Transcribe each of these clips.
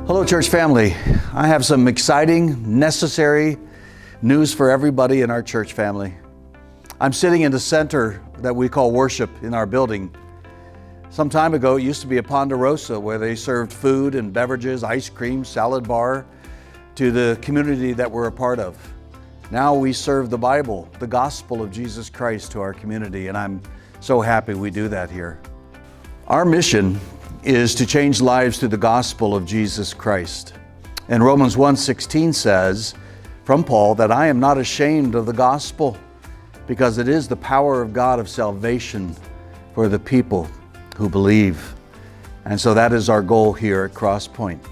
Hello, church family. I have some exciting, necessary news for everybody in our church family. I'm sitting in the center that we call worship in our building. Some time ago, it used to be a Ponderosa where they served food and beverages, ice cream, salad bar to the community that we're a part of. Now we serve the Bible, the gospel of Jesus Christ to our community, and I'm so happy we do that here. Our mission is to change lives through the gospel of Jesus Christ. And Romans 1:16 says, from Paul, that I am not ashamed of the gospel, because it is the power of God of salvation for the people who believe. And so that is our goal here at Crosspointe.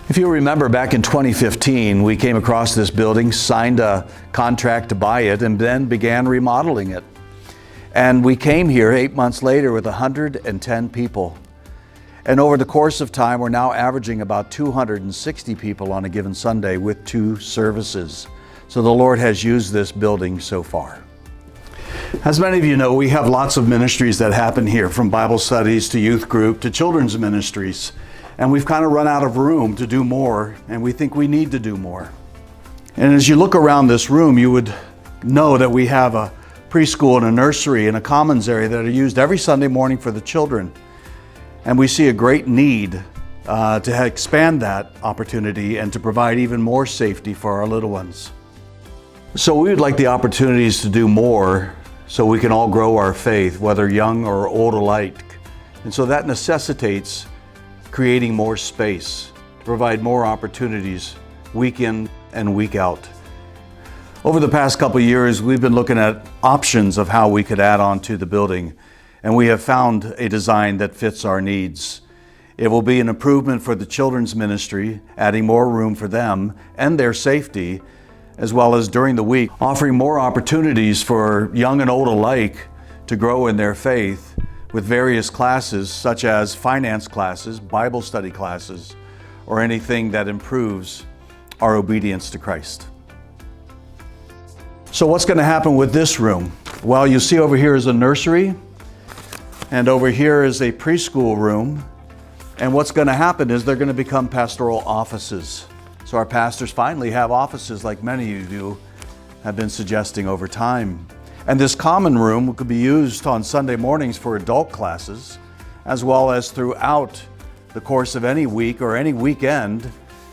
If you remember, back in 2015, we came across this building, signed a contract to buy it, and then began remodeling it. And we came here 8 months later with 110 people. And over the course of time, we're now averaging about 260 people on a given Sunday with 2 services. So the Lord has used this building so far. As many of you know, we have lots of ministries that happen here, from Bible studies to youth group to children's ministries. And we've kind of run out of room to do more, and we think we need to do more. And as you look around this room, you would know that we have a preschool and a nursery and a commons area that are used every Sunday morning for the children. And we see a great need to expand that opportunity and to provide even more safety for our little ones. So we would like the opportunities to do more so we can all grow our faith, whether young or old alike. And so that necessitates creating more space, to provide more opportunities week in and week out. Over the past couple of years, we've been looking at options of how we could add on to the building. And we have found a design that fits our needs. It will be an improvement for the children's ministry, adding more room for them and their safety, as well as during the week, offering more opportunities for young and old alike to grow in their faith with various classes such as finance classes, Bible study classes, or anything that improves our obedience to Christ. So what's going to happen with this room? Well, you see over here is a nursery, and over here is a preschool room. And what's going to happen is they're going to become pastoral offices. So our pastors finally have offices like many of you have been suggesting over time. And this common room could be used on Sunday mornings for adult classes, as well as throughout the course of any week or any weekend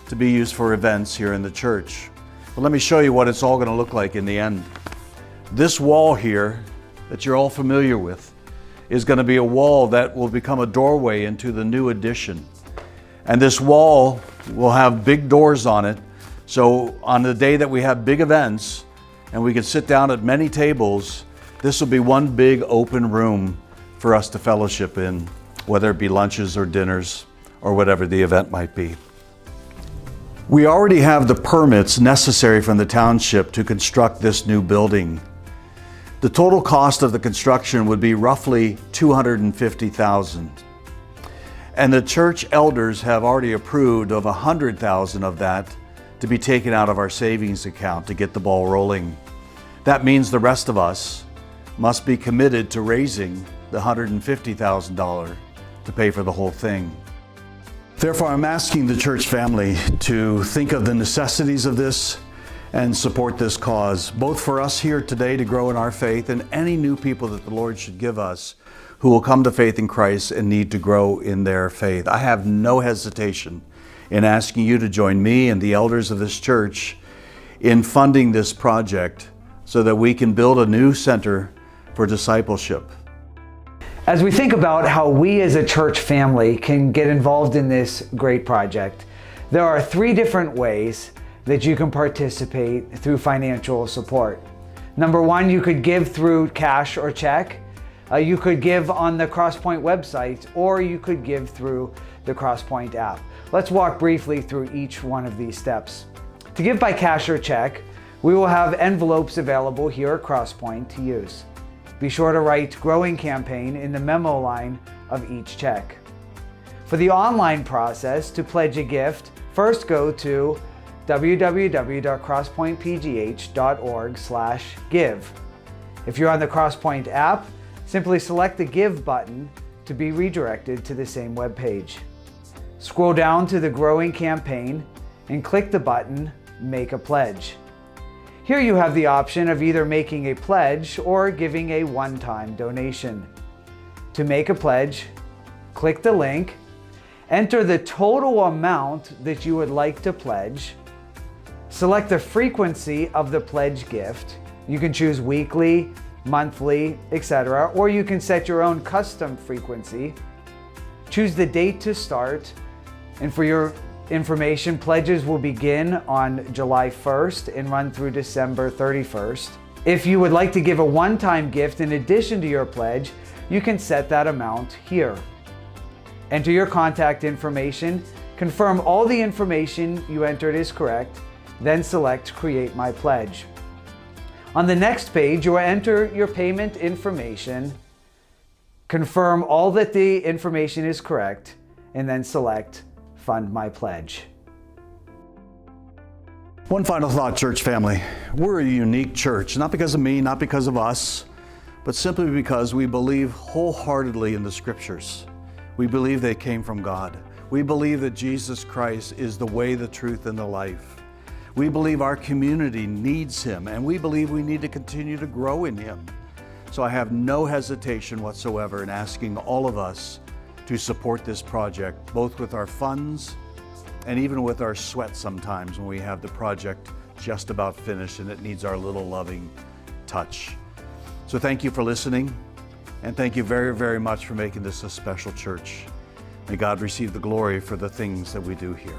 to be used for events here in the church. But let me show you what it's all going to look like in the end. This wall here that you're all familiar with is going to be a wall that will become a doorway into the new addition. And this wall will have big doors on it. So on the day that we have big events and we can sit down at many tables, this will be one big open room for us to fellowship in, whether it be lunches or dinners or whatever the event might be. We already have the permits necessary from the township to construct this new building. The total cost of the construction would be roughly $250,000. And the church elders have already approved of $100,000 of that to be taken out of our savings account to get the ball rolling. That means the rest of us must be committed to raising the $150,000 to pay for the whole thing. Therefore, I'm asking the church family to think of the necessities of this and support this cause, both for us here today to grow in our faith and any new people that the Lord should give us who will come to faith in Christ and need to grow in their faith. I have no hesitation in asking you to join me and the elders of this church in funding this project so that we can build a new center for discipleship. As we think about how we as a church family can get involved in this great project, there are 3 different ways that you can participate through financial support. Number 1, you could give through cash or check. You could give on the Crosspointe website, or you could give through the Crosspointe app. Let's walk briefly through each one of these steps. To give by cash or check, we will have envelopes available here at Crosspointe to use. Be sure to write GroWing campaign in the memo line of each check. For the online process, to pledge a gift, first go to www.crosspointepgh.org/give. If you're on the Crosspointe app, simply select the Give button to be redirected to the same web page. Scroll down to the GroWing campaign and click the button, Make a Pledge. Here you have the option of either making a pledge or giving a one-time donation. To make a pledge, click the link, enter the total amount that you would like to pledge, select the frequency of the pledge gift. You can choose weekly, monthly, etc., or you can set your own custom frequency. Choose the date to start, and for your information, pledges will begin on July 1st and run through December 31st. If you would like to give a one-time gift in addition to your pledge, you can set that amount here. Enter your contact information, confirm all the information you entered is correct, then select Create My Pledge. On the next page, you will enter your payment information, confirm all that the information is correct, and then select Fund My Pledge. One final thought, church family. We're a unique church, not because of me, not because of us, but simply because we believe wholeheartedly in the scriptures. We believe they came from God. We believe that Jesus Christ is the way, the truth, and the life. We believe our community needs Him, and we believe we need to continue to grow in Him. So I have no hesitation whatsoever in asking all of us to support this project, both with our funds and even with our sweat sometimes when we have the project just about finished and it needs our little loving touch. So thank you for listening, and thank you very, very much for making this a special church. May God receive the glory for the things that we do here.